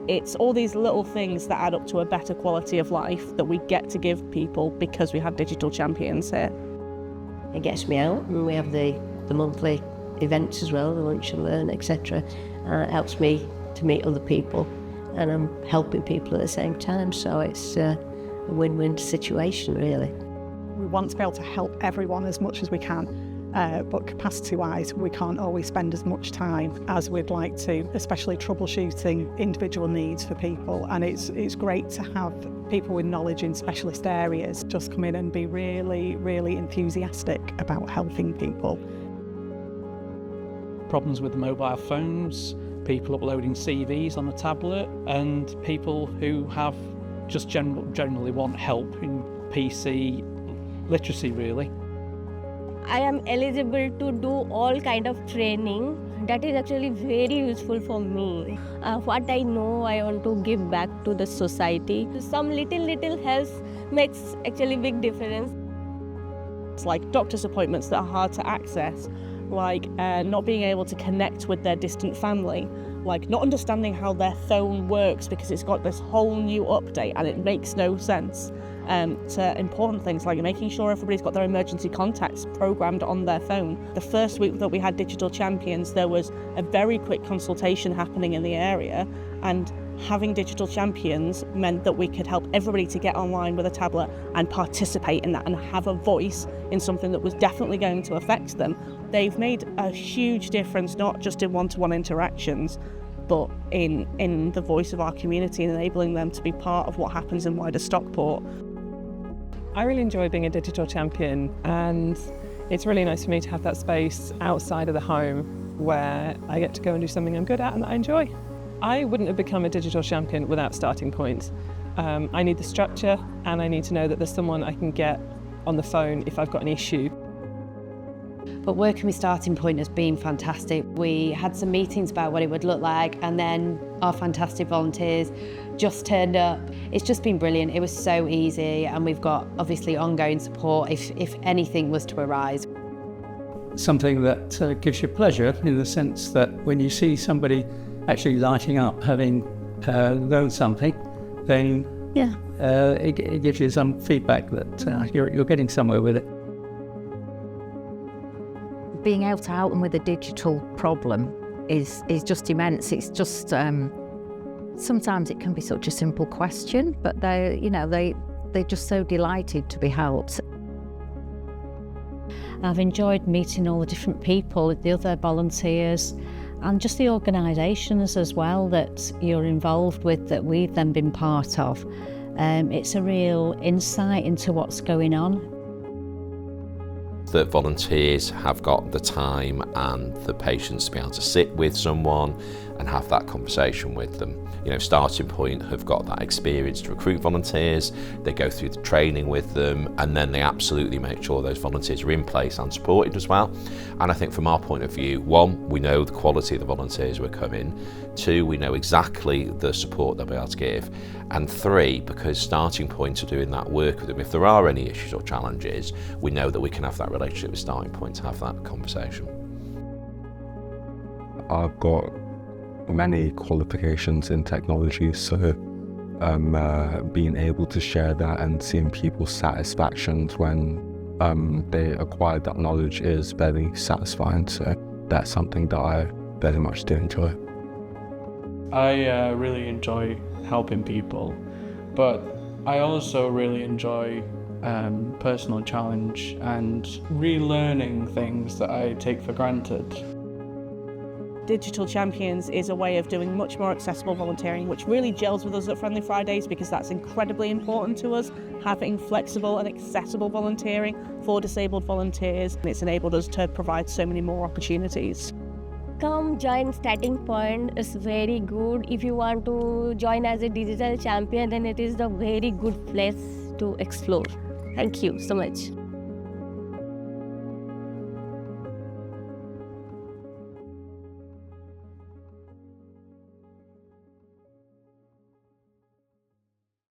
It's all these little things that add up to a better quality of life that we get to give people because we have digital champions here. It gets me out, and we have the monthly events as well, the lunch and learn, etc. It helps me to meet other people, and I'm helping people at the same time, so it's a win-win situation, really. We want to be able to help everyone as much as we can, but capacity-wise, we can't always spend as much time as we'd like to, especially troubleshooting individual needs for people. And it's great to have people with knowledge in specialist areas just come in and be really, really enthusiastic about helping people. Problems with the mobile phones, people uploading CVs on a tablet, and people who have just generally want help in PC literacy, really. I am eligible to do all kind of training. That is actually very useful for me. What I know, I want to give back to the society. Some little help makes actually big difference. It's like doctor's appointments that are hard to access, like not being able to connect with their distant family, like not understanding how their phone works because it's got this whole new update and it makes no sense. To important things like making sure everybody's got their emergency contacts programmed on their phone. The first week that we had Digital Champions, there was a very quick consultation happening in the area, and having Digital Champions meant that we could help everybody to get online with a tablet and participate in that and have a voice in something that was definitely going to affect them. They've made a huge difference, not just in one-to-one interactions, but in the voice of our community and enabling them to be part of what happens in wider Stockport. I really enjoy being a digital champion, and it's really nice for me to have that space outside of the home where I get to go and do something I'm good at and that I enjoy. I wouldn't have become a digital champion without Starting Point. I need the structure, and I need to know that there's someone I can get on the phone if I've got an issue. But working with Starting Point has been fantastic. We had some meetings about what it would look like, and then our fantastic volunteers just turned up. It's just been brilliant. It was so easy, and we've got obviously ongoing support if anything was to arise. Something that gives you pleasure in the sense that when you see somebody actually lighting up, having learned something, then it gives you some feedback that you're getting somewhere with it. Being able to help them with a digital problem is just immense. It's just sometimes it can be such a simple question, but they're just so delighted to be helped. I've enjoyed meeting all the different people, the other volunteers, and just the organisations as well that you're involved with, that we've then been part of. It's a real insight into what's going on. That volunteers have got the time and the patience to be able to sit with someone and have that conversation with them. You know, Starting Point have got that experience to recruit volunteers, they go through the training with them, and then they absolutely make sure those volunteers are in place and supported as well. And I think from our point of view, one, we know the quality of the volunteers who are coming, two, we know exactly the support they'll be able to give, and three, because Starting Point are doing that work with them, if there are any issues or challenges, we know that we can have that relationship with Starting Point to have that conversation. I've got many qualifications in technology, so being able to share that and seeing people's satisfactions when they acquire that knowledge is very satisfying, so that's something that I very much do enjoy. I really enjoy helping people, but I also really enjoy personal challenge and relearning things that I take for granted. Digital Champions is a way of doing much more accessible volunteering, which really gels with us at Friendly Fridays because that's incredibly important to us, having flexible and accessible volunteering for disabled volunteers. And it's enabled us to provide so many more opportunities. Come join Starting Point, it's very good. If you want to join as a digital champion, then it is the very good place to explore. Thank you so much.